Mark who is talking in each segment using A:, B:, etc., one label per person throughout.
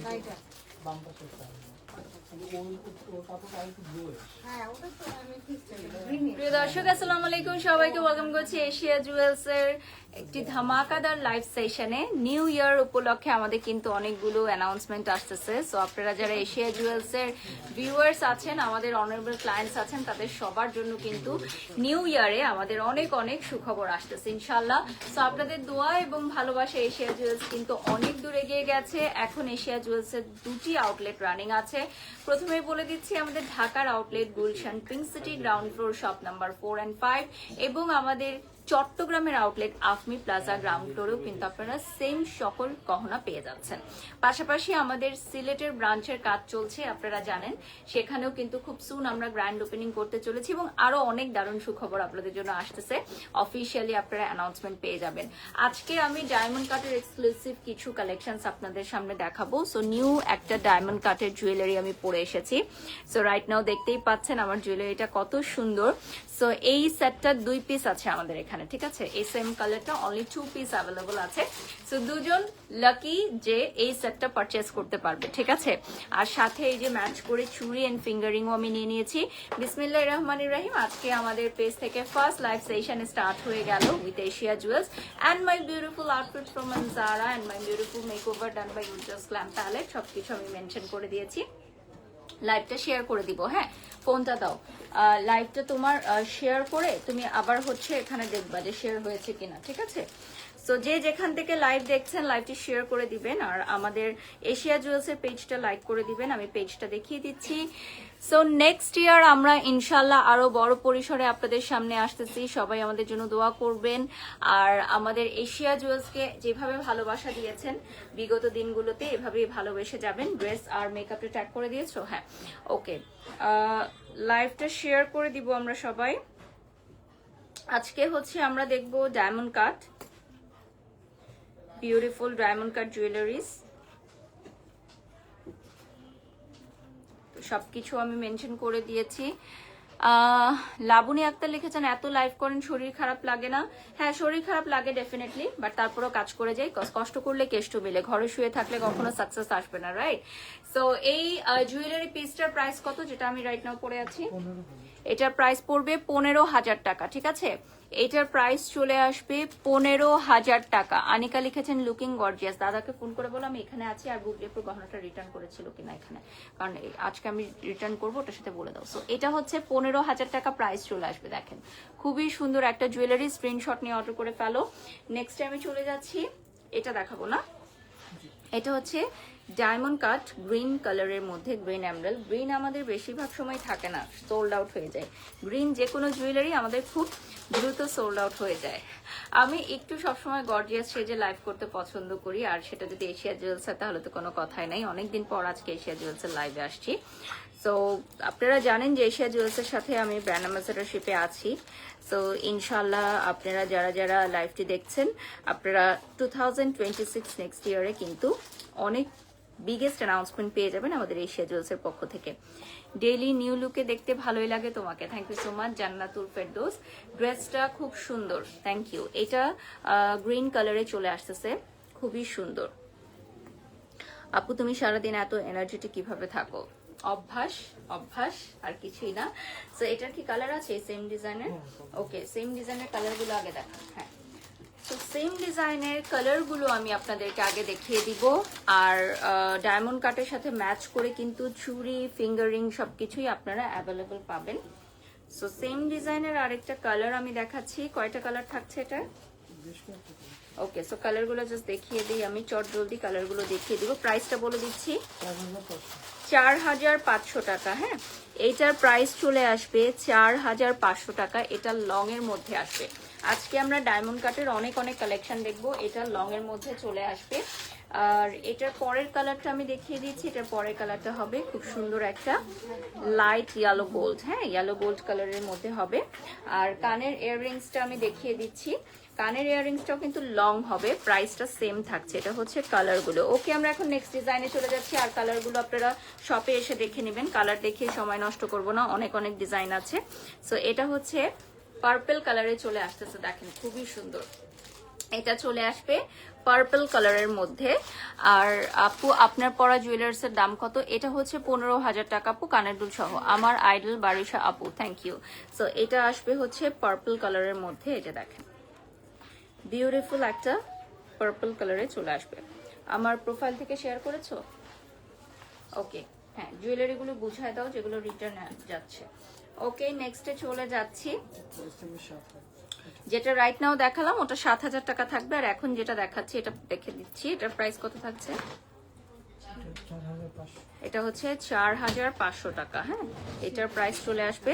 A: বাম পাশে
B: প্রিয় দর্শক আসসালামু আলাইকুম, সবাইকে ওয়েলকাম করছি এশিয়া জুয়েলস এর একটি ধামাকাদার লাইভ সেশনে। নিউ ইয়ার উপলক্ষে আমাদের কিন্তু অনেকগুলো অ্যানাউন্সমেন্ট আসতেছে। সো আপনারা যারা এশিয়া জুয়েলস এর ভিউয়ার্স আছেন, আমাদের অনারেবল ক্লায়েন্টস আছেন, তাদের সবার জন্য কিন্তু নিউ ইয়ারে আমাদের অনেক অনেক সুখবর আসতেছে ইনশাল্লাহ। সো আপনাদের দোয়া এবং ভালোবাসা এশিয়া জুয়েলস কিন্তু অনেক দূর এগিয়ে গেছে। এখন এশিয়া জুয়েলস এর দুটি আউটলেট রানিং আছে। প্রথমেই বলে দিচ্ছি, আমাদের ঢাকার outlet Gulshan pink city ground floor shop number 4 and 5 এবং আমাদের চট্টগ্রামের আউটলেট আফমি প্লাজা গ্রাউন্ড ফ্লোরেও কিন্তু আপনারা সেম সকল গহনা পেয়ে যাচ্ছেন। পাশাপাশি আমাদের সিলেটের ব্রাঞ্চের কাজ চলছে, আপনারা জানেন, সেখানেও কিন্তু খুব সুন আমরা গ্র্যান্ড ওপেনিং করতে চলেছি এবং আরো অনেক দারুণ সুখবর আপনাদের জন্য আসতেছে। অফিসিয়ালি আপনারা অ্যানাউন্সমেন্ট পেয়ে যাবেন। আজকে আমি ডায়মন্ড কাটের এক্সক্লুসিভ কিছু কালেকশনস আপনাদের সামনে দেখাবো। সো নিউ একটা ডায়মন্ড কাটের জুয়েলারি আমি পরে এসেছি। সো রাইট নাও দেখতেই পাচ্ছেন আমার জুয়েলারিটা কত সুন্দর। সো এই সেটটার 2 পিস আছে আমাদের এখানে, ঠিক আছে? এই সেম কালারটা অনলি 2 পিস অ্যাভেলেবল আছে। সো দুজন লাকি যে এই সেটটা পারচেস করতে পারবে, ঠিক আছে? আর সাথে এই যে ম্যাচ করে চুড়ি এন্ড ফিঙ্গারিংও আমি নিয়ে নিয়েছি। বিসমিল্লাহির রহমানির রহিম। আজকে আমাদের পেজ থেকে ফার্স্ট লাইভ সেশন স্টার্ট হয়ে গেল with Asia jewels and my beautiful outfit from Zara and my beautiful makeover done by Ujjwal glam palette. সবকিছু আমি মেনশন করে দিয়েছি। লাইভটা শেয়ার করে দিব, হ্যাঁ? ফোনটা দাও। লাইভটা তোমার শেয়ার করে তুমি আবার হচ্ছে এখানে দেখবা যে শেয়ার হয়েছে কিনা, ঠিক আছে? সো যে যেখান থেকে লাইভ দেখছেন লাইভটি শেয়ার করে দিবেন আর আমাদের এশিয়া জুয়েলস এর পেজটা লাইক করে দিবেন। আমি পেজটা দেখিয়ে দিচ্ছি। সো নেক্সট ইয়ার আমরা ইনশাল্লাহ আরো বড় পরিসরে আপনাদের সামনে আসতেছি। সবাই আমাদের জন্য দোয়া করবেন আর আমাদের এশিয়া জুয়েলসকে যেভাবে ভালোবাসা দিয়েছেন বিগত দিনগুলোতে এভাবেই ভালোবেসে যাবেন। ড্রেস আর মেকআপটা ট্যাগ করে দিয়েছো? হ্যাঁ, ওকে। লাইভটা শেয়ার করে দিব আমরা সবাই। আজকে হচ্ছে আমরা দেখবো diamond cut, beautiful diamond cut jewelleries. সবকিছু আমি মেনশন করে দিয়েছি। লাবণী আক্তার লিখেছেন, এত লাইভ করেন শরীর খারাপ লাগে না? হ্যাঁ, শরীর খারাপ লাগে ডেফিনেটলি, বাট তারপরেও কাজ করে যাই। কষ্ট করলে কেষ্ট মিলে, ঘরে শুয়ে থাকলে কখনো সাকসেস আসবে না, রাইট? সো এই জুয়েলারি পিসটার প্রাইস কত, যেটা আমি রাইট নাও পরে আছি? এটার প্রাইস পড়বে 15,000 টাকা, ঠিক আছে? এটার প্রাইস চলে আসবে 15,000 টাকা। আনিকা লিখেছেন লুকিং গর্জিয়াস। দাদাকে ফোন করে বলো আমি এখানে আছি আর বুবলিপুর গহনাটা রিটার্ন করেছিল কিনা এখানে, কারণ আজকে আমি রিটার্ন করবো, ওটার সাথে বলে দাও। সো এটা হচ্ছে 15,000 টাকা প্রাইস চলে আসবে। দেখেন খুবই সুন্দর একটা জুয়েলারি, স্ক্রিনশট নিয়ে অর্ডার করে ফেলো। নেক্সট আমি চলে যাচ্ছি, এটা দেখাবো না, এটা হচ্ছে ডায়মন্ড কাট গ্রিন কালারের মধ্যে, গ্রিন এমরাল্ড। গ্রিন আমাদের বেশিরভাগ সময় থাকে না, সোল্ড আউট হয়ে যায়। গ্রিন যে কোনো জুয়েলারি আমাদের খুব দ্রুত সোল্ড আউট হয়ে যায়। আমি একটু সবসময় গর্জিয়াস সেজে লাইভ করতে পছন্দ করি, আর সেটা যদি এশিয়া জুয়েলস হয় তাহলে তো কোনো কথাই নাই। অনেকদিন পর আজকে এশিয়া জুয়েলসের লাইভে আসছি। সো আপনারা জানেন যে এশিয়া জুয়েলসের সাথে আমি ব্র্যান্ড অ্যাম্বাসেডরশিপে আছি। সো ইনশাল্লাহ আপনারা যারা যারা লাইভটি দেখছেন, আপনারা 2026 নেক্সট ইয়ারে কিন্তু অনেক বিগেস্ট অ্যানাউন্সমেন্ট পেয়ে যাবেন আমাদের এশিয়া জুয়েলসের পক্ষ থেকে। ডেইলি নিউ লুকে দেখতে ভালোই লাগে তোমাকে, thank you so much Jannatul Ferdous. ড্রেসটা খুব সুন্দর, থ্যাংক ইউ। এটা গ্রিন কালারে চলে আসতেছে, খুবই সুন্দর। আপু তুমি সারাদিন এত এনার্জেটিক কিভাবে থাকো? অভ্যাস, অভ্যাস আর কিছুই না। সো এটার কি কালার আছে সেম ডিজাইনের? ওকে, সেম ডিজাইনের কালারগুলো আগে দেখা। হ্যাঁ, তো সেম ডিজাইনের কালারগুলো আমি আপনাদেরকে আগে দেখিয়ে দিব। আর ডায়মন্ড কাটের সাথে ম্যাচ করে কিন্তু চুড়ি, ফিঙ্গারিং সবকিছুই আপনারা অ্যাভেলেবল পাবেন। সো সেম ডিজাইনের আরেকটা কালার আমি দেখাচ্ছি। কয়টা কালার থাকছে এটা? ওকে, সো কালারগুলো জাস্ট দেখিয়ে দিই আমি, চট জলদি কালারগুলো দেখিয়ে দিব। প্রাইসটা বলে দিচ্ছি, 4,500 টাকা। হ্যাঁ, এইটার প্রাইস চলে আসবে 4,500 টাকা। এটা লং এর মধ্যে আসবে। আজকে আমরা ডায়মন্ড কাটের অনেক অনেক কালেকশন দেখবো, এটা লং এর মধ্যে চলে আসবে। আর এটার পরের কালারটা আমি দেখিয়ে দিচ্ছি। এটার পরের কালারটা হবে খুব সুন্দর একটা লাইট ইয়েলো গোল্ড, হ্যাঁ, ইয়েলো গোল্ড কালারের মধ্যে হবে। আর কানের ইয়াররিংসটা আমি দেখিয়ে দিচ্ছি। কানের ইয়াররিংসটাও কিন্তু লং হবে, প্রাইসটা সেম থাকছে। এটা হচ্ছে কালারগুলো। ওকে, আমরা এখন নেক্সট ডিজাইনে চলে যাচ্ছি। আর কালারগুলো আপনারা শপে এসে দেখে নেবেন, কালার দেখে সময় নষ্ট করবো না, অনেক অনেক ডিজাইন আছে। সো এটা হচ্ছে পার্পল কালারে চলে আসতেছে, দেখেন খুবই সুন্দর। এটা চলে আসবে পার্পল কালারের মধ্যে। আর আপু আপনার পরা জুয়েলার্স এর দাম কত? এটা হচ্ছে 15,000 টাকা আপু, কানের দুল সহ। আমার আইডল বারিশা আপু, থ্যাংক ইউ। সো এটা আসবে হচ্ছে পার্পল কালারের মধ্যে, এটা দেখেন বিউটিফুল একটা পার্পল কালারে চলে আসবে। আমার প্রোফাইল থেকে শেয়ার করেছো? ওকে, হ্যাঁ জুয়েলারিগুলো বুঝায় দাও যেগুলো রিটার্ন যাচ্ছে। ওকে, নেক্সটে চলে যাচ্ছি। যেটা রাইট নাও দেখালাম ওটা 7,000 টাকা থাকবে, আর এখন যেটা দেখাচ্ছি এটা দেখে দিচ্ছি, এটার প্রাইস কত থাকছে? এটা হচ্ছে 4,500 টাকা। হ্যাঁ, এটার প্রাইস চলে আসবে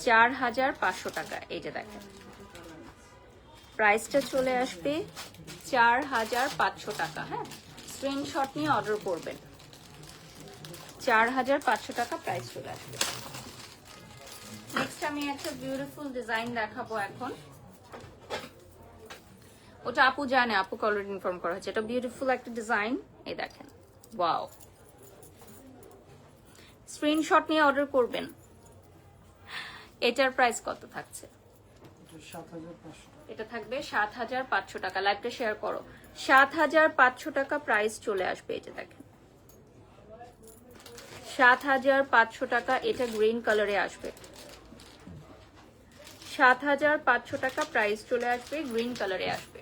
B: 4,500 টাকা। এই যে দেখেন প্রাইসটা চলে আসবে 4,500 টাকা। হ্যাঁ, স্ক্রিনশট নিয়ে অর্ডার করবেন। 4,500 টাকা প্রাইস চলে আসবে। নেক্সট আমি একটা বিউটিফুল ডিজাইন দেখাবো এখন। ওটা আপু জানে, আপু অলরেডি ইনফর্ম করা হয়েছে। এটা বিউটিফুল একটা ডিজাইন, এই দেখেন ওয়াও। স্ক্রিনশট নিয়ে অর্ডার করবেন। এটার প্রাইস কত থাকছে? এটা থাকবে 7,500 টাকা। লাইভটা শেয়ার করো। 7,500 টাকা প্রাইস চলে আসবে। এই যে দেখেন 7,500 টাকা। এটা গ্রিন কালারে আসবে। 7,500 টাকা প্রাইস চলে আসবে, গ্রিন কালারে আসবে।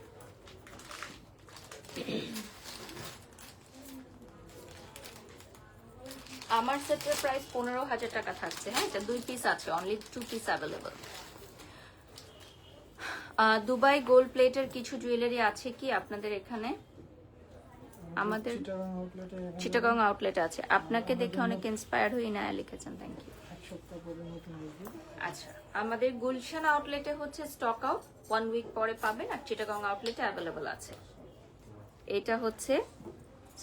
B: আমার সেটের প্রাইস 15,000 টাকা থাকছে। হ্যাঁ, এটা 2 পিস আছে, only 2 piece available. Dubai gold প্লেটের কিছু জুয়েলারি আছে কি আপনাদের এখানে? আমাদের চিটাগং আউটলেট আছে। আপনাকে দেখে অনেক ইন্সপায়ার্ড হয়ে না লিখেছেন, থ্যাংক ইউ। আচ্ছা, আমাদের গুলশান আউটলেটে হচ্ছে স্টক আউট, 1 উইক পরে পাবেন। আর চিটাগং আউটলেটে অ্যাভেলেবল আছে। এটা হচ্ছে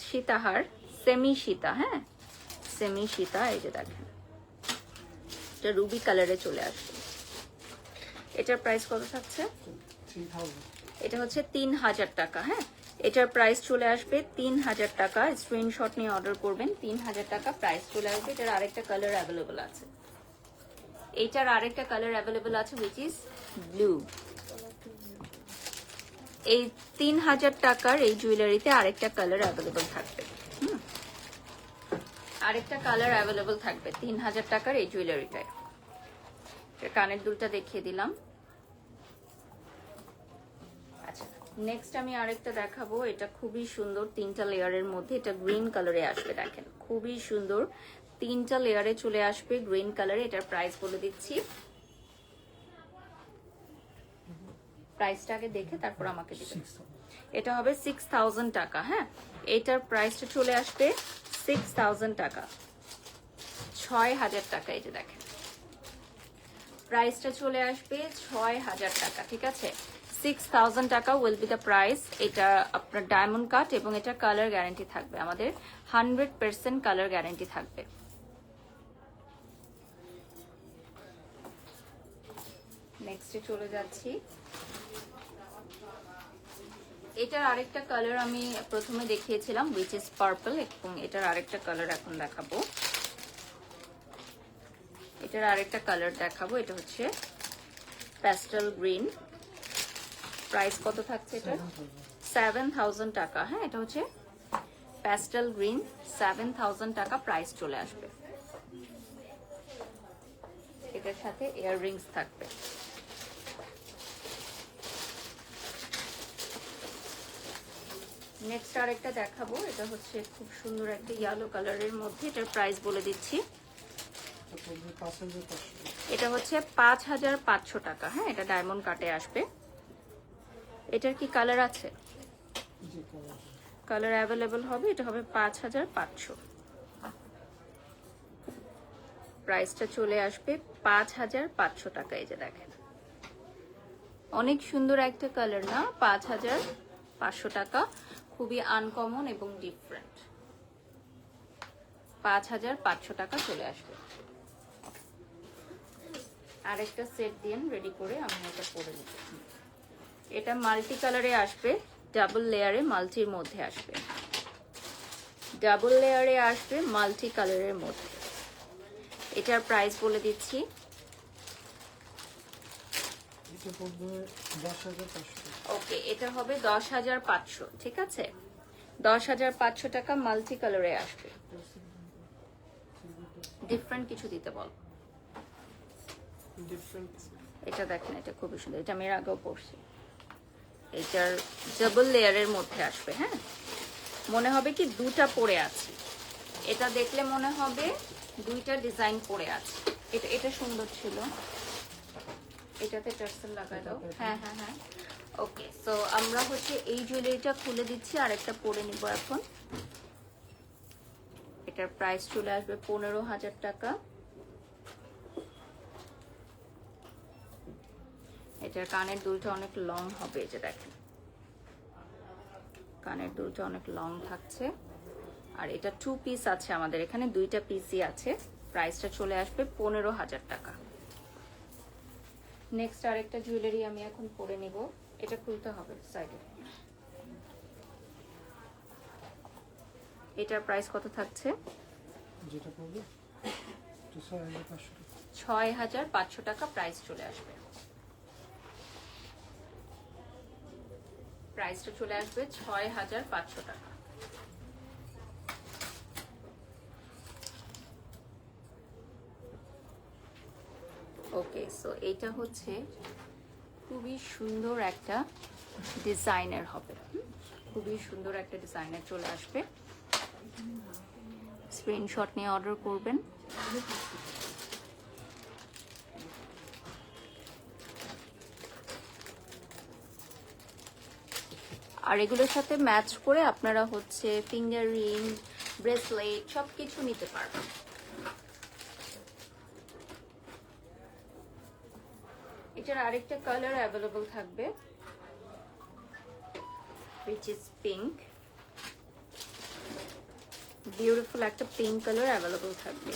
B: সীতাহার, সেমি সীতা। হ্যাঁ, সেমি সীতা। এই যে দেখেন এটা রুবি কালারে চলে আসবে। এটার প্রাইস কত থাকছে? এটা হচ্ছে 3,000 টাকা। হ্যাঁ, এটার প্রাইস চলে আসবে 3,000 টাকা। স্ক্রিনশট নিয়ে অর্ডার করবেন। 3,000 টাকা প্রাইস চলে আসবে। এটার আরেকটা কালার অ্যাভেলেবল আছে। এইটার আরেকটা কালার অ্যাভেলেবল আছে, উইচ ইজ ব্লু। এই 3,000 টাকার এই জুয়েলারিতে আরেকটা কালার অ্যাভেলেবল থাকবে। আরেকটা কালার অ্যাভেলেবল থাকবে 3,000 টাকার এই জুয়েলারিটায়। কানের দুলটা দেখিয়ে দিলাম। আচ্ছা, নেক্সট আমি আরেকটা দেখাবো। এটা খুবই সুন্দর, 3টা লেয়ারের মধ্যে। এটা গ্রিন কালারে আসবে। দেখেন খুবই সুন্দর, 3টা লেয়ারে চলে আসবে গ্রিন কালারে। এটার প্রাইস বলে দিচ্ছি। প্রাইসটা আগে দেখে তারপর আমাকে দিবেন। এটা হবে 6,000 টাকা। হ্যাঁ, এটার প্রাইসটা চলে আসবে 6,000 টাকা, 6,000 টাকা। এই যে দেখেন প্রাইসটা চলে আসবে 6,000 টাকা। ঠিক আছে, 6,000 টাকা উইল বি দ্য প্রাইস। এটা আপনার ডায়মন্ড কাট এবং এটা কালার গ্যারান্টি থাকবে। আমাদের 100% কালার গ্যারান্টি থাকবে। নেক্সটে চলে যাচ্ছি। এটার আরেকটা কালার আমি প্রথমে দেখিয়েছিলাম, উইচ ইজ পার্পল, এবং এটার আরেকটা কালার এখন দেখাবো। এটার আরেকটা কালার দেখাবো। এটা হচ্ছে প্যাস্টেল গ্রিন। প্রাইস কত থাকছে এটা? 7,000 টাকা। হ্যাঁ, এটা হচ্ছে প্যাস্টেল গ্রিন, 7,000 টাকা প্রাইস চলে আসবে। এটার সাথে ইয়াররিংস থাকবে। নেক্সট আরেকটা দেখাবো। এটা হচ্ছে খুব সুন্দর একটা ইয়েলো কালারের মধ্যে। এটার প্রাইস বলে দিচ্ছি। এটা হচ্ছে 5,500 টাকা। হ্যাঁ, এটা ডায়মন্ড কাটে আসবে। এটার কি কালার আছে? কালার অ্যাভেলেবল হবে। এটা হবে 5,500। প্রাইসটা চলে আসবে 5,500 টাকা। এই যে দেখেন অনেক সুন্দর একটা কালার না? 5,500 টাকা, খুবই আনকমন এবং ডিফারেন্ট। 5,500 টাকা চলে আসবে। আরেকটা সেট দিয়ে রেডি করে আমি এটা পরে নিব। এটা মাল্টি কালারে আসবে, ডাবল লেয়ারে মাল্টির মধ্যে আসবে। ডাবল লেয়ারে আসবে মাল্টি কালারের মধ্যে। এটার প্রাইস বলে দিচ্ছি। ওকে, এটা হবে 10,500, ঠিক আছে? 10,500 টাকা, মাল্টি কালারে আসবে। ডিফারেন্ট কিছু দিতে বল। এটা দেখেন, এটা খুবই সুন্দর, এটা আমি এর আগেও পরছি। এটার ডাবল লেয়ারের মধ্যে আসবে, হ্যাঁ, মনে হবে কি দুটা পরে আছে, এটা দেখলে মনে হবে দুইটা ডিজাইন পরে আছে। এটা এটা সুন্দর ছিল, এটাতে টার্সেল লাগাই দাও। হ্যাঁ হ্যাঁ হ্যাঁ, ওকে। সো আমরা হচ্ছে এই জুয়েলারিটা খুলে দিচ্ছি, আর একটা পরে নিব এখন। এটার প্রাইস চলে আসবে 15,000 টাকা। এটার কানের দুলটা অনেক লং হবে, এই যে দেখেন কানের দুলটা অনেক লং থাকছে। আর এটা 2 পিস আছে আমাদের এখানে, 2টা পিসই আছে। প্রাইসটা চলে আসবে 15,000 টাকা। নেক্সট আরেকটা জুয়েলারি আমি এখন পরে নিব, এটা খুলতে হবে সাইডে। এটার প্রাইস কত থাকছে?
A: যেটা পড়বে
B: 6,500 টাকা প্রাইস চলে আসবে। প্রাইসটা চলে আসবে 6,500 টাকা। ওকে, সো এইটা হচ্ছে খুবই সুন্দর একটা ডিজাইনের হবে, খুবই সুন্দর একটা ডিজাইনের চলে আসবে। স্ক্রিনশট নিয়ে অর্ডার করবেন। আর এগুলোর সাথে ম্যাচ করে আপনারা হচ্ছে ফিঙ্গার রিং, ব্রেসলেট সবকিছু নিতে পারবেন। এটার আরেকটা কালার অ্যাভেলেবল থাকবে, which is pink. বিউটিফুল একটা পিঙ্ক কালার অ্যাভেলেবল থাকবে।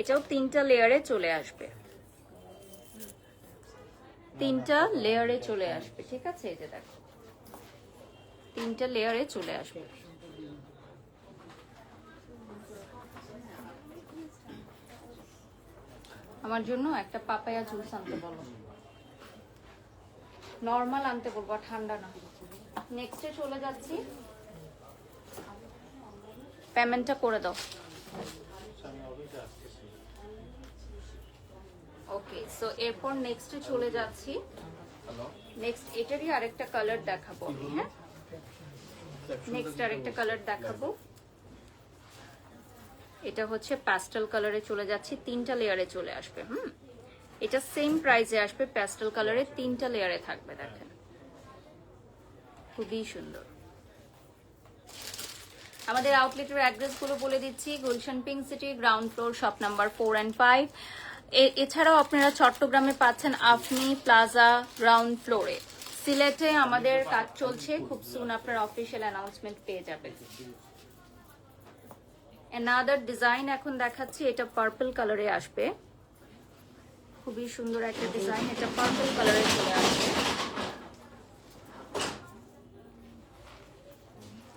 B: এটাও 3টা লেয়ারে চলে আসবে, 3টা লেয়ারে চলে আসবে, ঠিক আছে? এই যে দেখো 3টা লেয়ারে চলে আসবে। আমার জন্য একটা পাপায়া জুস আনতে বলো, নরমাল আনতে বলবো, ঠান্ডা না। নেক্সটে চলে যাচ্ছি, পেমেন্টটা করে দাও। ওকে, সো এরপর নেক্সটে চলে যাচ্ছি। নেক্সট এটারই আরেকটা কালার দেখাবো আমি, হ্যাঁ, নেক্সট আরেকটা কালার দেখাবো। এটা হচ্ছে প্যাস্টেল কালারে চলে যাচ্ছি, 3টা লেয়ারে চলে আসবে। এটা সেম প্রাইসে আসবে, প্যাস্টেল কালারে 3টা লেয়ারে থাকবে, দেখেন খুবই সুন্দর। আমাদের আউটলেটের অ্যাড্রেসগুলো বলে দিচ্ছি, Gulshan pink city, ground floor, shop number 4 and 5। এছাড়াও আপনারা চট্টগ্রামে পাচ্ছেন আফনি প্লাজা গ্রাউন্ড ফ্লোরে। সিলেটে আমাদের কাজ চলছে, খুব সুন আপনারা অফিসিয়াল অ্যানাউন্সমেন্ট পেয়ে যাবেন। অ্যানাদার ডিজাইন এখন দেখাচ্ছি, এটা পার্পল কালারে আসবে, খুবই সুন্দর একটা ডিজাইন, এটা পার্পল কালারে চলে আসবে।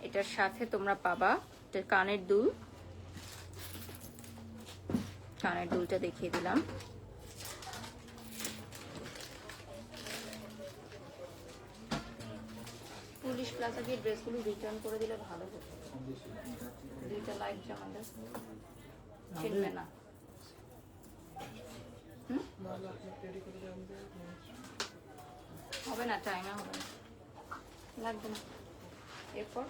B: এটার সাথে তোমরা পাবা এটা কানের দুল, কানের দুলটা দেখিয়ে দিলাম। পুলিশ প্লাজা গিয়ে ড্রেসগুলো রিটার্ন করে দিলে ভালো হতো, 2টা লাইট জামাটা চিনবে না। হবে না, টাইমে হবে না, লাগবে না। এরপর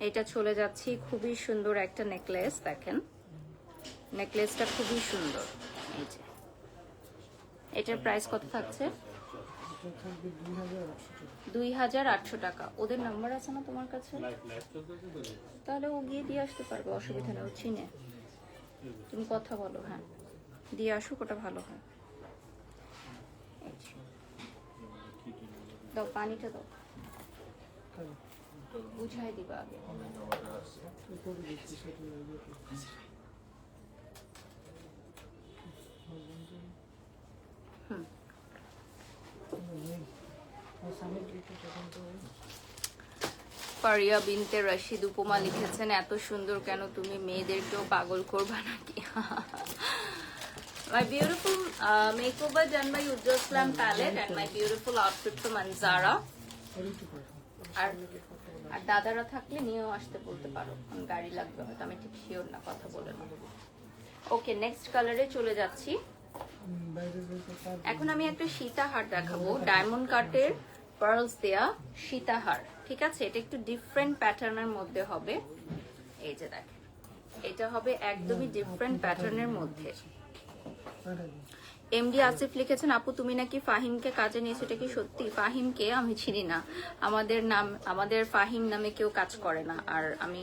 B: এটা চলে যাচ্ছি, খুবই সুন্দর একটা নেকলেস, দেখেন নেকলেসটা খুবই সুন্দর। এই যে এটার প্রাইস কত থাকছে? 2,800 টাকা। ওদের নাম্বার আছে না তোমার কাছে? তাহলে ও গিয়ে দিয়ে আসতে পারবে, অসুবিধা নেই, ও চিনে। তুমি কথা বলো, হ্যাঁ দিয়ে আসুক, ওটা ভালো হয়। দাও পানিটা দাও, বুঝাই দিবা আগে। ফারিয়া বিনতে রশিদ উপমা লিখেছেন, এত সুন্দর কেন তুমি, মেয়েদেরকেও পাগল করবা নাকি? My beautiful makeover done by Ujjwal Slam Palette and my beautiful outfit from Anzara. আর দাদারা থাকলে নিয়েও আসতে বলতে পারো, গাড়ি লাগবে হয়তো, আমি ঠিক শিওর না, কথা বলে না। ওকে, নেক্সট কালারে চলে যাচ্ছি। এখন আমি একটা সীতাহার দেখাবো, ডায়মন্ড কাটের পার্লস দেয়া সীতাহার, ঠিক আছে? এটা একটু ডিফারেন্ট প্যাটার্নের মধ্যে হবে। এই যে দেখেন, এটা হবে একদমই ডিফারেন্ট প্যাটার্নের মধ্যে। এমডি আসিফ লিখেছেন, আপু তুমি নাকি ফাহিমকে কাজে নিয়েছো, এটা কি সত্যি? ফাহিমকে আমি চিনি না, আমাদের ফাহিম নামে কেউ কাজ করে না, আর আমি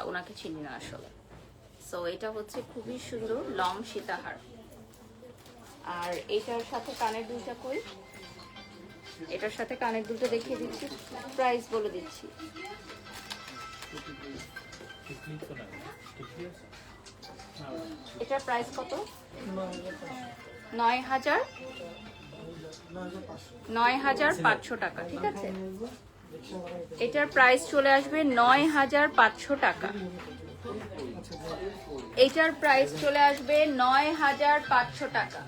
B: ওনাকে চিনি না আসলে। সো এটা হচ্ছে খুবই সুন্দর লং সীতাহার। আর এটার সাথে কানের দুলটা কই, এটার সাথে কানের দুলটা দেখিয়ে দিচ্ছি, প্রাইস বলে দিচ্ছি। এটার প্রাইস কত? 9,500 টাকা, ঠিক আছে? এটার প্রাইস চলে আসবে 9,500 টাকা। এটার প্রাইস চলে আসবে 9,500 টাকা,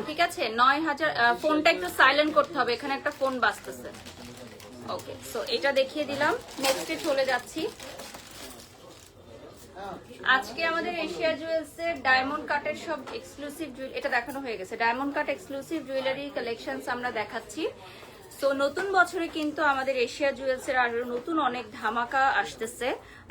B: ঠিক আছে? 9,000। ফোনটা একটু সাইলেন্ট করতে হবে, এখানে একটা ফোন বাজতেছে। ওকে, সো এটা দেখিয়ে দিলাম। নেক্সটে চলে যাচ্ছি। আজকে আমাদের এশিয়া জুয়েলস এর ডায়মন্ড কাটের সব এক্সক্লুসিভ এটা দেখানো হয়ে গেছে। Diamond cut exclusive jewellery collections আমরা দেখাচ্ছি। সো নতুন বছরে কিন্তু আমাদের এশিয়া জুয়েলস এর আরো নতুন অনেক ধামাকা আসতেছে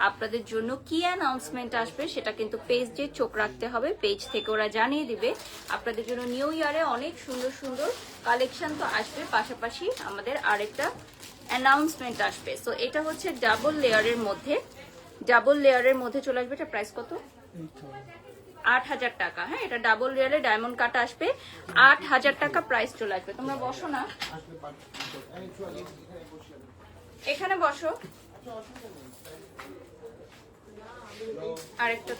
B: আপনাদের জন্য। কি অ্যানাউন্সমেন্ট আসবে সেটা কিন্তু পেজে চোখ রাখতে হবে, পেজ থেকে ওরা জানিয়ে দিবে আপনাদের জন্য। নিউ ইয়ারে অনেক সুন্দর সুন্দর কালেকশন তো আসবে, পাশাপাশি আমাদের আরেকটা অ্যানাউন্সমেন্ট আসবে। সো এটা হচ্ছে ডাবল লেয়ারের মধ্যে, ডাবল লেয়ারের মধ্যে চলে আসবে। এটা প্রাইস কত? 8,000 টাকা। হ্যাঁ, এটা ডাবল লেয়ারে ডায়মন্ড কাট আসবে, 8,000 টাকা প্রাইস চলে আসবে। তোমরা বসো না, এখানে বসো। আরেকটা,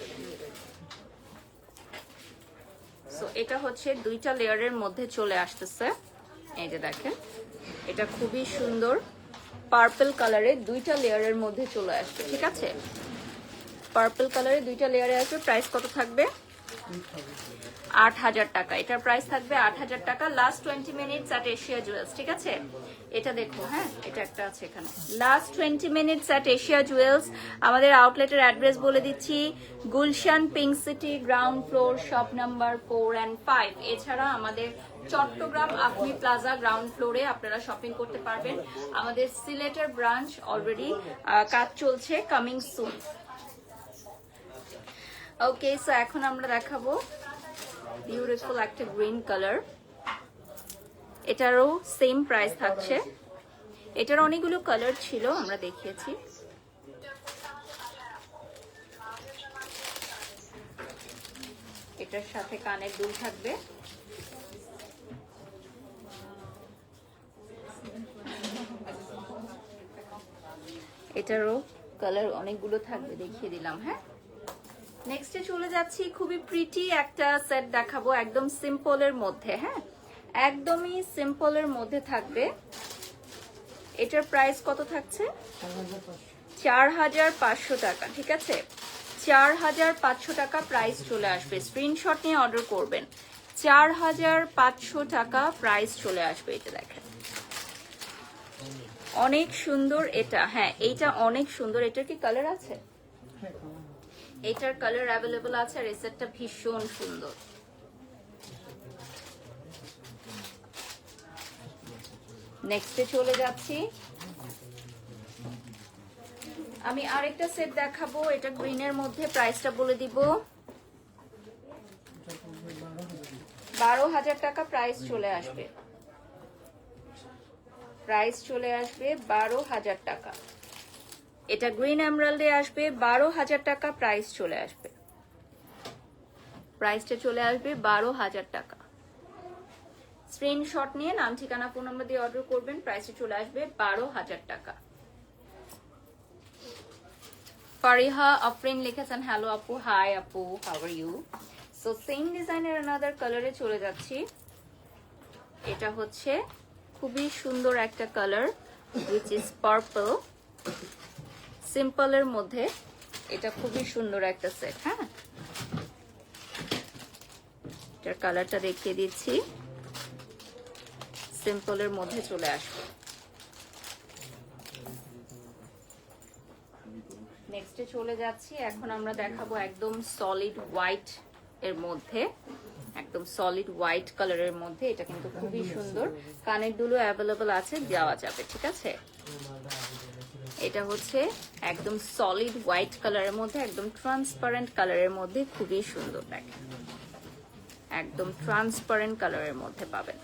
B: সো এটা হচ্ছে দুইটা লেয়ারের মধ্যে চলে আসতেছে। এই যে দেখেন, এটা খুবই সুন্দর পার্পল কালারে দুইটা লেয়ারের মধ্যে চলে আসবে, ঠিক আছে? পার্পল কালারে দুইটা লেয়ারে আসবে। প্রাইস কত থাকবে? 8,000 টাকা। এটার প্রাইস থাকবে 8,000 টাকা। Last 20 minutes at Asia jewels, ঠিক আছে? এটা দেখো, হ্যাঁ, এটা একটা আছে এখানে। Last 20 minutes at Asia jewels. আমাদের আউটলেটের অ্যাড্রেস বলে দিচ্ছি, Gulshan pink city, ground floor, shop number 4 and 5। এছাড়া আমাদের চট্টগ্রাম আফমি প্লাজা গ্রাউন্ড ফ্লোরে আপনারা শপিং করতে পারবেন। আমাদের সিলেটের ব্রাঞ্চ অলরেডি কাজ চলছে, কামিং সুন। ওকে, সো এখন আমরা দেখাবো বিউটিফুল একটা গ্রিন কালার। এটারও সেম প্রাইস থাকছে। এটার অনেকগুলো কালার ছিল, আমরা দেখিয়েছি। এটার সাথে কানের দুল থাকবে। এটারও কালার অনেকগুলো থাকবে, দেখিয়ে দিলাম। হ্যাঁ, নেক্সটে চলে যাচ্ছি। খুবই প্রিটি একটা সেট দেখাবো, একদম সিম্পলের মধ্যে। হ্যাঁ, একদমই সিম্পলের মধ্যে থাকবে। এটার প্রাইস কত থাকছে? 4,500 টাকা, ঠিক আছে? 4,500 টাকা প্রাইস চলে আসবে। স্ক্রিনশট নিয়ে অর্ডার করবেন। 4,500 টাকা প্রাইস চলে আসবে। এটা দেখেন, অনেক সুন্দর এটা। হ্যাঁ, এইটা অনেক সুন্দর। এটার কি কালার আছে? এটার কালার অ্যাভেলেবল আছে। আর এই সেটটা ভীষণ সুন্দর। নেক্সটে চলে যাচ্ছি। আমি আরেকটা সেট দেখাবো, এটা গ্রিনের মধ্যে। প্রাইসটা বলে দিব, 12,000 টাকা প্রাইস চলে আসবে। প্রাইস চলে আসবে 12,000 টাকা। এটা গ্রিন এমরাল্ডে আসবে, 12,000 টাকা প্রাইস চলে আসবে। প্রাইসটা চলে আসবে 12,000 টাকা। স্ক্রিনশট নিয়ে নাম, ঠিকানা, ফোন নাম্বার দিয়ে অর্ডার করবেন। প্রাইসটা চলে আসবে 12,000 টাকা। ফারিহা আফরিন লিখেছেন, হ্যালো আপু। হাই আপু, how are you? So same ডিজাইনের আনাদার কালারে চলে যাচ্ছি। এটা হচ্ছে খুবই সুন্দর একটা কালার, which is purple। সিম্পলের মধ্যে এটা খুবই সুন্দর একটা সেট। হ্যাঁ, এটার কালারটা দেখিয়ে দিচ্ছি, সিম্পলের মধ্যে চলে আসবে। নেক্সটে চলে যাচ্ছি, এখন আমরা দেখাবো একদম সলিড হোয়াইট এর মধ্যে, একদম সলিড হোয়াইট কালারের মধ্যে। এটা কিন্তু খুবই সুন্দর, কানের দুলও অ্যাভেলেবল আছে, দেওয়া যাবে, ঠিক আছে। এটা হচ্ছে একদম সলিড হোয়াইট কালারের মধ্যে, একদম ট্রান্সপারেন্ট কালারের মধ্যে, খুবই সুন্দর। দেখেন, একদম ট্রান্সপারেন্ট কালারের মধ্যে পাবেন।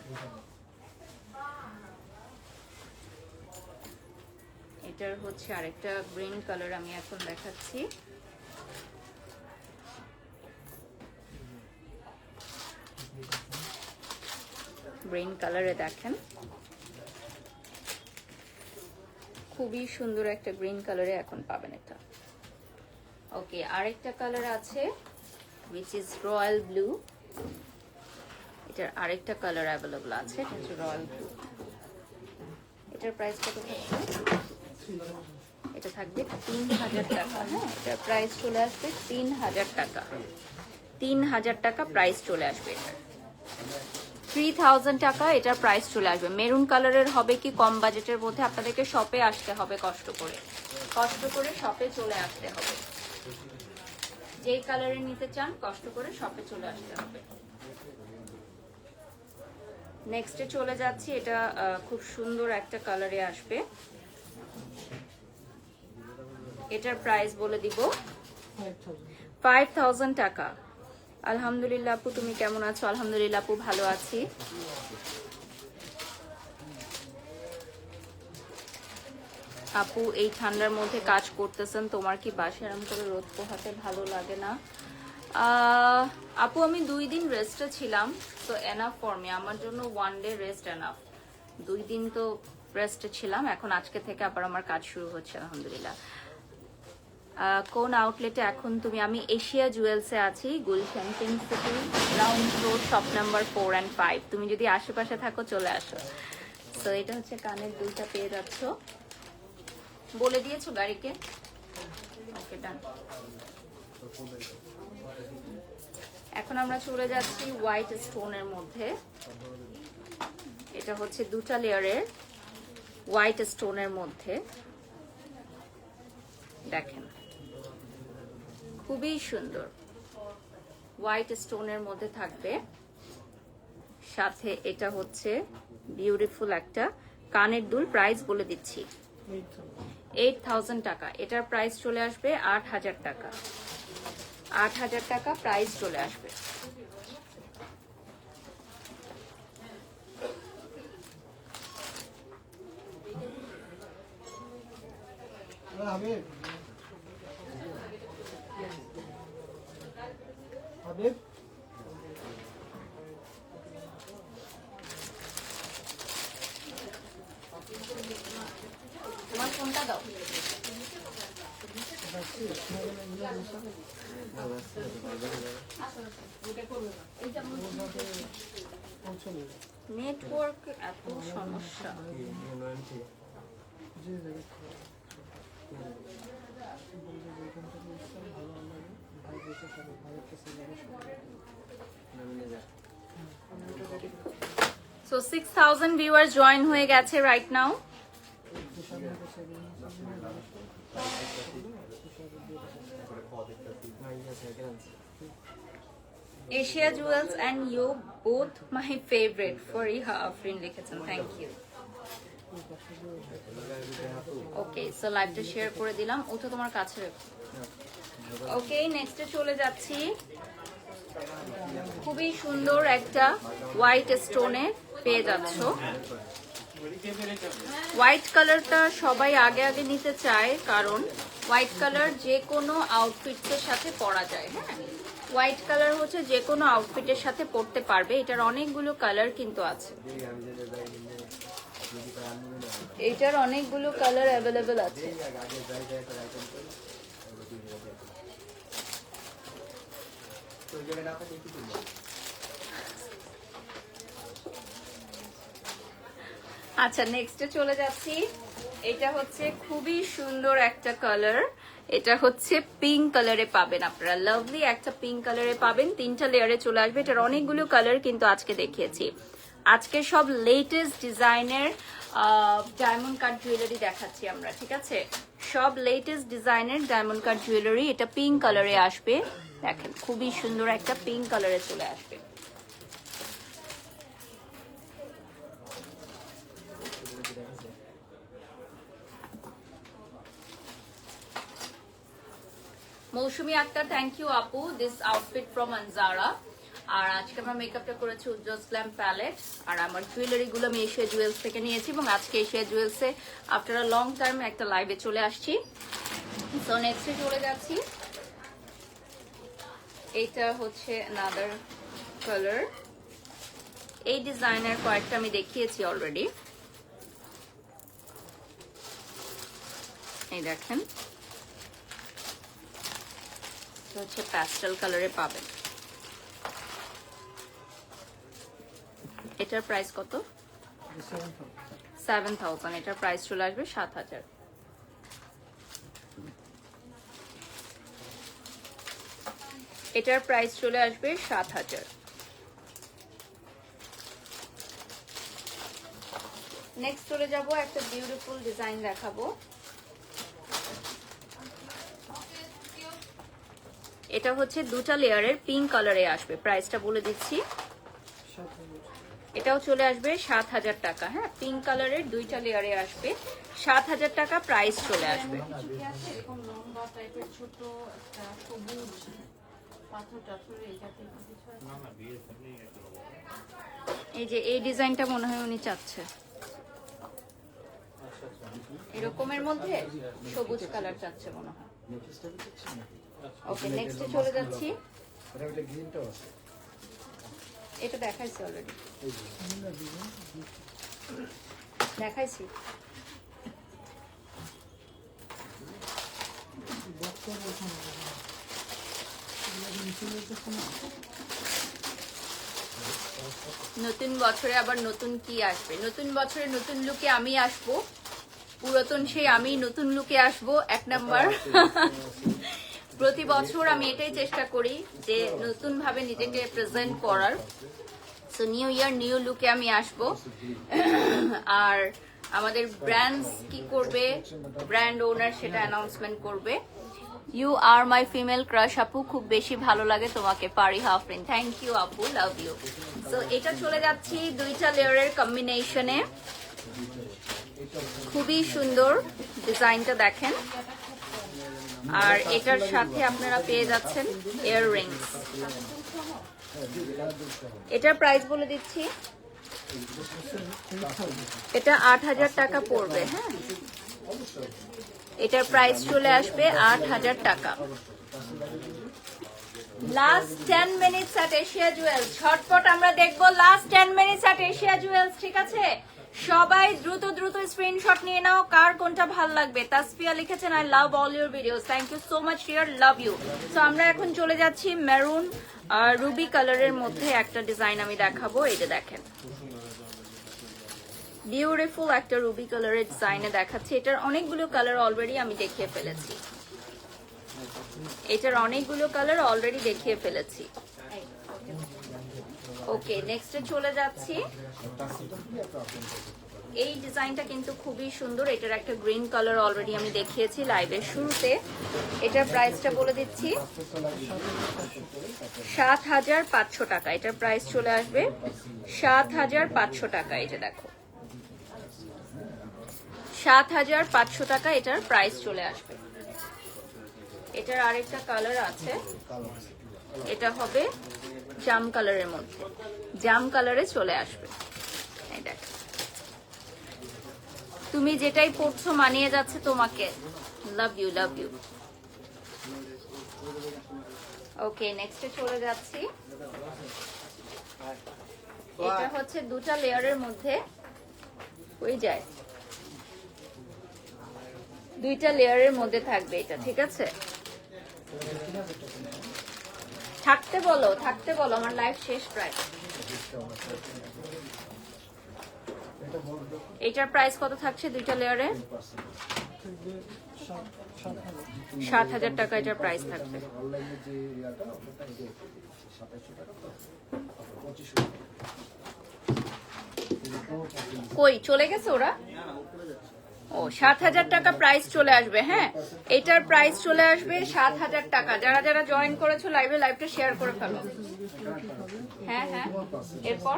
B: এটার হচ্ছে আরেকটা গ্রিন কালার আমি এখন দেখাচ্ছি। গ্রিন কালারে দেখেন, খুবই সুন্দর একটা গ্রিন কালারে এখন পাবেন এটা। ওকে, আরেকটা কালার আছে which is রয়্যাল ব্লু। এটার আরেকটা কালার অ্যাভেলেবল আছে, এটা হচ্ছে রয়্যাল ব্লু। এটার প্রাইস কত থাকবে? এটা থাকবে 3000 টাকা। হ্যাঁ, এটার প্রাইস চলে আসবে 3000 টাকা। 3000 টাকা প্রাইস চলে আসবে এটার। 3000 টাকা এটার প্রাইস চলে আসবে। মেরুন কালারের হবে কি কম বাজেটের মধ্যে, আপনাদেরকে শপে আসতে হবে, কষ্ট করে শপে চলে আসতে হবে। যেই কালারে নিতে চান কষ্ট করে শপে চলে আসতে হবে। নেক্সটে চলে যাচ্ছি, এটা খুব সুন্দর একটা কালারে আসবে। এটার প্রাইস বলে দিব 5000 টাকা। আলহামদুলিল্লাহ আপু, তুমি কেমন আছো? আলহামদুলিল্লাহ আপু, ভালো আছি। আপু, এই ঠান্ডার মধ্যে কাজ করতেছেন, তোমার কি বাসায় এরকম করে রোদ পোহাতে ভালো লাগে না? আপু, আমি 2 দিন রেস্টে ছিলাম, তো এনাফ ফর মি, আমার জন্য 1 ডে রেস্ট এনাফ। 2 দিন তো রেস্টে ছিলাম, এখন আজকে থেকে আবার আমার কাজ শুরু হচ্ছে আলহামদুলিল্লাহ। কোন আউটলেটে এখন তুমি? আমি এশিয়া জুয়েলসে আছি, Gulshan pink city, ground floor, shop number 4 and 5। তুমি যদি আশেপাশে থাকো চলে আসো। তো এটা হচ্ছে কানের দুলটা পেয়ে যাচ্ছ, বলে দিয়েছো গাড়িকে? ওকে, ডান। এখন আমরা চলে যাচ্ছি হোয়াইট স্টোনের মধ্যে। এটা হচ্ছে 2টা লেয়ারের হোয়াইট স্টোনের মধ্যে, দেখেন খুবই সুন্দর হোয়াইট স্টোনের মধ্যে থাকবে। সাথে এটা হচ্ছে বিউটিফুল একটা কানের দুল। প্রাইস বলে দিচ্ছি 8000 টাকা। এটার প্রাইস চলে আসবে 8000 টাকা। 8000 টাকা প্রাইস চলে আসবে।
A: হাবিব, হাবিব,
B: তোমার ফোনটা দাও। নেটওয়ার্ক এত সমস্যা। So 6000 viewers join হয়ে গেছে right now. Asia Jewels and you both my favorite. Fariha Afrin লিখেছেন, thank you. ওকে, সো লাইভটা শেয়ার করে দিলাম, ওটা তোমার কাছে রেখো। ওকে, নেক্সটে চলে যাচ্ছি। খুবই সুন্দর একটা হোয়াইট স্টোনে পেয়ে যাচ্ছ। হোয়াইট কালারটা সবাই আগে আগে নিতে চায়, কারণ হোয়াইট কালার যে কোনো আউটফিটের সাথে পরা যায়। হ্যাঁ, হোয়াইট কালার হচ্ছে যে কোনো আউটফিটের সাথে পরতে পারবে। এটার অনেকগুলো কালার কিন্তু আছে, এটার অনেকগুলো কালার অ্যাভেলেবেল আছে। আচ্ছা, নেক্সটে চলে যাচ্ছি। এটা হচ্ছে খুবই সুন্দর একটা কালার, এটা হচ্ছে পিঙ্ক কালারে পাবেন আপনারা, লাভলি একটা পিঙ্ক কালারে পাবেন, 3টা লেয়ারে চলে আসবে। এটার অনেকগুলো কালার কিন্তু আজকে দেখিয়েছি। আজকে সব লেটেস্ট ডিজাইনের ডায়মন্ড কাট জুয়েলারি দেখাচ্ছি আমরা, ঠিক আছে? সব লেটেস্ট ডিজাইনের ডায়মন্ড কাট জুয়েলারি। এটা পিঙ্ক কালারে আসবে, দেখেন খুবই সুন্দর একটা পিঙ্ক কালারে চলে আসবে। মৌসুমী আক্তার, থ্যাংক ইউ আপু, দিস আউটফিট ফ্রম আনজারা। আর আজকে আমার মেকআপটা করেছে উজ্জ্বল গ্ল্যাম প্যালেট। আর আমার জুয়েলারি গুলো আমি এশিয়া জুয়েলস থেকে নিয়েছি, এবং আজকে এশিয়া জুয়েলসে আফটার আ লং টাইম একটা লাইভে চলে আসছি। সো নেক্সটে চলে যাচ্ছি। এইটা হচ্ছে another কালার। এই ডিজাইনের কয়েকটা আমি দেখিয়েছি অলরেডি, এই দেখেন হচ্ছে প্যাস্টেল কালারে পাবেন। এটার প্রাইস কত? 7000। এটার প্রাইস চলে আসবে 7000। এটার প্রাইস চলে আসবে 7000। নেক্সট চলে যাব, একটা বিউটিফুল ডিজাইন দেখাবো। এটা হচ্ছে 2টা লেয়ারের পিঙ্ক কালারে আসবে, প্রাইসটা বলে দিচ্ছি। এটাও চলে আসবে 7000 টাকা। হ্যাঁ, পিঙ্ক কালারের 2টা লেয়ারে আসবে, 7000 টাকা প্রাইস চলে আসবে। এই যে এই ডিজাইনটা মনে হয় উনি চাচ্ছে, এরকমের মধ্যে সবুজ কালার চাচ্ছে মনে হয়। ওকে, নেক্সটে চলে যাচ্ছি। এটা দেখাইছি অলরেডি, দেখাইছি। নতুন বছরে আবার নতুন কি আসবে? নতুন বছরে নতুন লুকে আমি আসবো, পুরাতন সেই আমি নতুন লুকে আসবো। 1 নাম্বার, প্রতি বছর আমি এটাই চেষ্টা করি যে নতুন ভাবে নিজেকে প্রেজেন্ট করার। সো নিউ ইয়ার নিউ লুকে আমি আসবো। আর আমাদের ব্র্যান্ডস কি করবে, ব্র্যান্ড ওনার সেটা অ্যানাউন্সমেন্ট করবে। You are my female crush আপু, খুব বেশি ভালো লাগে তোমাকে, পারিহা আফরিন, থ্যাংক ইউ আপু, লাভ ইউ। সো এটা চলে যাচ্ছি 2টা লেয়ারের কম্বিনেশনে, খুবই সুন্দর ডিজাইনটা দেখেন। আর এটার সাথে আপনারা পেয়ে যাচ্ছেন ইয়াররিংস। এটার প্রাইস বলে দিচ্ছি, এটা 8000 টাকা পড়বে। হ্যাঁ, এটার প্রাইস চলে আসবে 8000 টাকা। লাস্ট 10 মিনিটস এট এশিয়া জুয়েলস, ঝটপট আমরা দেখবো লাস্ট 10 মিনিটস এট এশিয়া জুয়েলস, ঠিক আছে? সবাই দ্রুত দ্রুত স্ক্রিনশট নিয়ে নাও, কার কোনটা ভালো লাগবে। তাসফিয়া লিখেছেন I love all your videos, thank you so much dear, love you. So আমরা এখন চলে যাচ্ছি মেরুন আর রুবি কালারের মধ্যে একটা ডিজাইন আমি দেখাবো। এটা দেখেন, বিউটিফুল একটা রুবি কালারের ডিজাইনে দেখাচ্ছি। এটার অনেকগুলো কালার অলরেডি আমি দেখিয়ে ফেলেছি, এটার অনেকগুলো কালার অলরেডি দেখিয়ে ফেলেছি। ওকে, নেক্সটে চলে যাচ্ছি। এই ডিজাইনটা কিন্তু খুবই সুন্দর, এটার একটা গ্রিন কালার অলরেডি আমি দেখিয়েছি লাইভের শুরুতে। এটার প্রাইসটা বলে দিচ্ছি 7500 টাকা। এটার প্রাইস চলে আসবে 7500 টাকা। এটা দেখো 7500 টাকা এটার প্রাইস চলে আসবে। এটার আরেকটা কালার আছে, এটা হবে জাম কালারের মধ্যে, জাম কালারে চলে আসবে। এই দেখ, তুমি যেটাই পড়ছো মানিয়ে যাচ্ছে তোমাকে, লাভ ইউ, লাভ ইউ। ওকে, নেক্সটে চলে যাচ্ছি। এটা হচ্ছে 2টা লেয়ারের মধ্যে হয়ে যায়, 2টা লেয়ারের মধ্যে থাকবে এটা, ঠিক আছে? থাকতে বলো, থাকতে বলো, আমার লাইফ শেষ প্রায়। এটার প্রাইস কত থাকছে দুইটা লেয়ারে? 7,000 টাকা এটার প্রাইস থাকবে। কই চলে গেছে ওরা? ও 7,000 টাকা প্রাইস চলে আসবে। হ্যাঁ, এটার প্রাইস চলে আসবে 7,000 টাকা। যারা যারা জয়েন করেছো লাইভে, লাইভটা শেয়ার করে ফেলো। হ্যাঁ হ্যাঁ, এরপর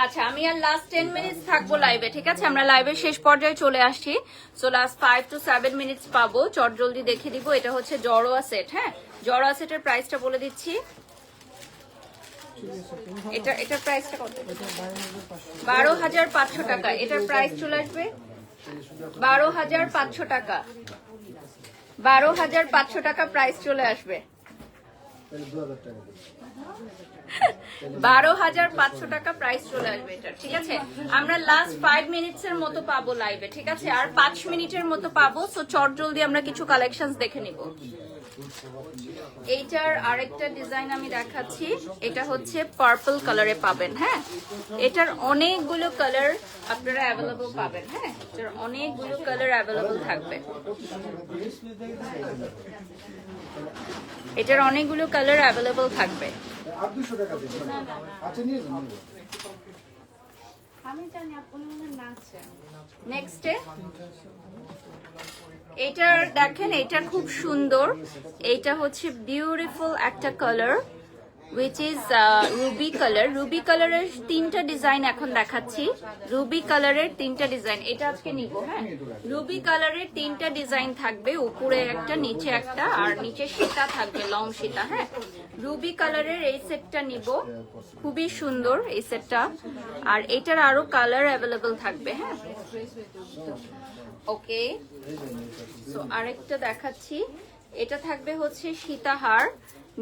B: আচ্ছা আমি আর লাস্ট 10 মিনিটস থাকবো লাইভে, ঠিক আছে? আমরা লাইভের শেষ পর্যায়ে চলে আসছি। সো লাস্ট 5 to 7 মিনিটস পাবো, চট জলদি দেখে দিব। এটা হচ্ছে জড়োয়া সেট। হ্যাঁ, জড়োয়া সেটের প্রাইসটা বলে দিচ্ছি। এটার প্রাইসটা কত? 12,500 টাকা। এটার প্রাইস চলে আসবে 12,500 টাকা। 12,500 টাকা প্রাইস চলে আসবে। 12,500 টাকা প্রাইস চলে আসবে এটা, ঠিক আছে? আমরা লাস্ট 5 মিনিটস এর মতো পাবো লাইভে, ঠিক আছে? আর 5 মিনিটের মতো পাবো। সো চট জলদি আমরা কিছু কালেকশনস দেখে নিব। এইটার আরেকটা ডিজাইন আমি দেখাচ্ছি। এটা হচ্ছে পার্পল কালারে পাবেন। হ্যাঁ, এটার অনেকগুলো কালার আপনারা অ্যাভেলেবল পাবেন। হ্যাঁ, এটার অনেকগুলো কালার অ্যাভেলেবল থাকবে। এটার অনেকগুলো কালার অ্যাভেলেবল থাকবে। নেক্সটে এটার দেখেন, এটা খুব সুন্দর। এটা হচ্ছে বিউটিফুল একটা colour, which is Ruby colour. Ruby কালারের 3টা ডিজাইন এখন দেখাচ্ছি। রুবি কালারের 3টা ডিজাইন এটা আজকে নিব। হ্যাঁ, রুবি কালারের 3টা ডিজাইন থাকবে, উপরে একটা, নিচে একটা, আর নিচে সীতা থাকবে, লং সীতা। হ্যাঁ, রুবি কালারের এই সেটটা নিব, খুবই সুন্দর এই সেটটা। আর এটার আরো কালার অ্যাভেলেবল থাকবে। হ্যাঁ, ওকে। সো আরেকটা দেখাচ্ছি। এটা থাকবে হচ্ছে সীতাহার।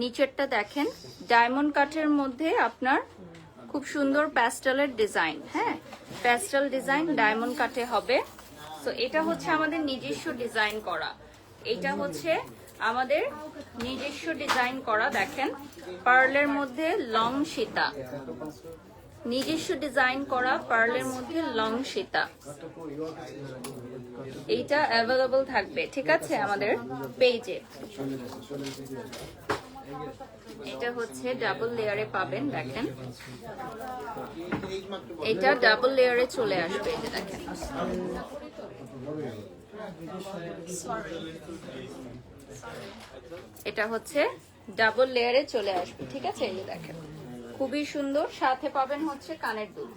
B: নিচেরটা দেখেন, ডায়মন্ড কাটের মধ্যে আপনার খুব সুন্দর প্যাস্টেলের ডিজাইন। হ্যাঁ, প্যাস্টেল ডিজাইন ডায়মন্ড কাটে হবে। তো এটা হচ্ছে আমাদের নিজস্ব ডিজাইন করা। এটা হচ্ছে আমাদের নিজস্ব ডিজাইন করা। দেখেন, পার্লের মধ্যে লং সীতা, নিজস্ব ডিজাইন করা পার্লের মধ্যে লং সীতা। এইটা অ্যাভেলেবল থাকবে, ঠিক আছে, আমাদের পেজে। এটা হচ্ছে ডাবল লেয়ারে পাবেন। দেখেন, এটা ডাবল লেয়ারে চলে আসবে। এটা দেখেন, এটা হচ্ছে ডাবল লেয়ারে চলে আসবে, ঠিক আছে? এই যে দেখেন, খুবই সুন্দর। সাথে পাবেন হচ্ছে কানের দুল।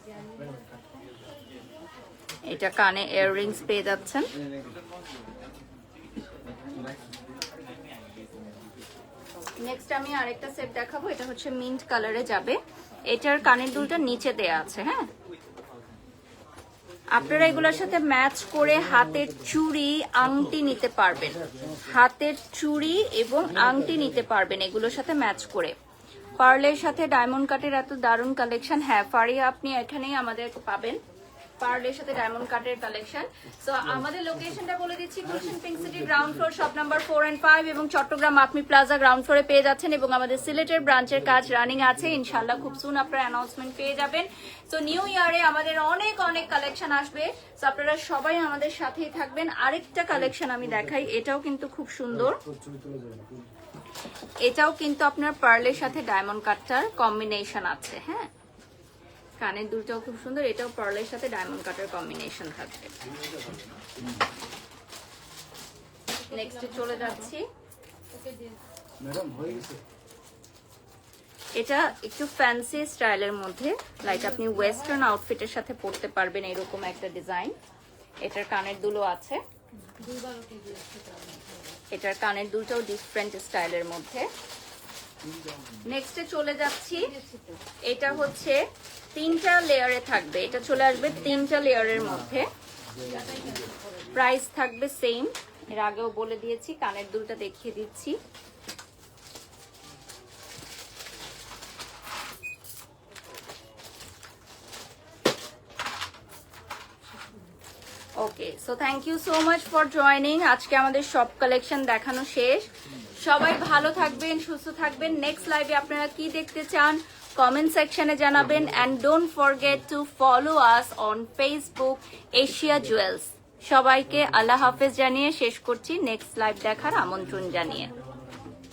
B: এটা কানে ইয়াররিংস পেয়ে যাচ্ছেন। নেক্সট আমি আরেকটা সেট দেখাবো। এটা হচ্ছে মিন্ট কালারে যাবে। এটার কানের দুলটা নিচে দেয়া আছে। হ্যাঁ, আপনারা এগুলোর সাথে ম্যাচ করে হাতের চুড়ি, আংটি নিতে পারবেন। হাতের চুড়ি এবং আংটি নিতে পারবেন এগুলোর সাথে ম্যাচ করে। পার্লের সাথে ডায়মন্ড কাটের এত দারুণ কালেকশন। হ্যাঁ ফারিয়া, আপনি এখানেই আমাদের পাবেন পার্লের সাথে ডায়মন্ড কাটের কালেকশন। সো আমাদের লোকেশনটা বলে দিচ্ছি, Gulshan pink city ground floor, shop number 4 and 5, এবং চট্টগ্রাম আতমি প্লাজা গ্রাউন্ড ফ্লোরে পেয়ে যাচ্ছেন। এবং আমাদের সিলেটের ব্রাঞ্চের কাজ রানিং আছে, ইনশাল্লাহ খুব সুন আপনারা অ্যানাউন্সমেন্ট পেয়ে যাবেন। সো নিউ ইয়ারে আমাদের অনেক অনেক কালেকশন আসবে। সো আপনারা সবাই আমাদের সাথেই থাকবেন। আরেকটা কালেকশন আমি দেখাই, এটাও কিন্তু খুব সুন্দর। এটাও কিন্তু আপনার পার্লের সাথে ডায়মন্ড কাটটার কম্বিনেশন আছে। হ্যাঁ, কানের দুলটাও খুব সুন্দর। এটাও পার্লের সাথে ডায়মন্ড কাটের কম্বিনেশন থাকবে। নেক্সটে চলে যাচ্ছি। এটা একটু ফ্যান্সি স্টাইলের মধ্যে, লাইক আপনি ওয়েস্টার্ন আউটফিটের সাথে পরতে পারবেন, এরকম একটা ডিজাইন। এটার কানের দুলও আছে। এটার কানের দুলটাও ডিফারেন্ট স্টাইলের মধ্যে। নেক্সটে চলে যাচ্ছি। এটা হচ্ছে 3টা লেয়ারে থাকবে। এটা চলে আসবে 3টা লেয়ারের মধ্যে। প্রাইস থাকবে সেম, এর আগেও বলে দিয়েছি। কানের দুলটা দেখিয়ে দিচ্ছি। Okay, so thank you so much for joining. আজকে আমাদের সব কালেকশন দেখানো শেষ। সবাই ভালো থাকবেন, সুস্থ থাকবেন। নেক্সট লাইভে আপনারা কি দেখতে চান কমেন্ট সেকশনে জানাবেন and don't forget to follow us on Facebook Asia jewels. সবাইকে আল্লাহ হাফেজ জানিয়ে শেষ করছি, নেক্সট লাইভ দেখার আমন্ত্রণ জানিয়ে।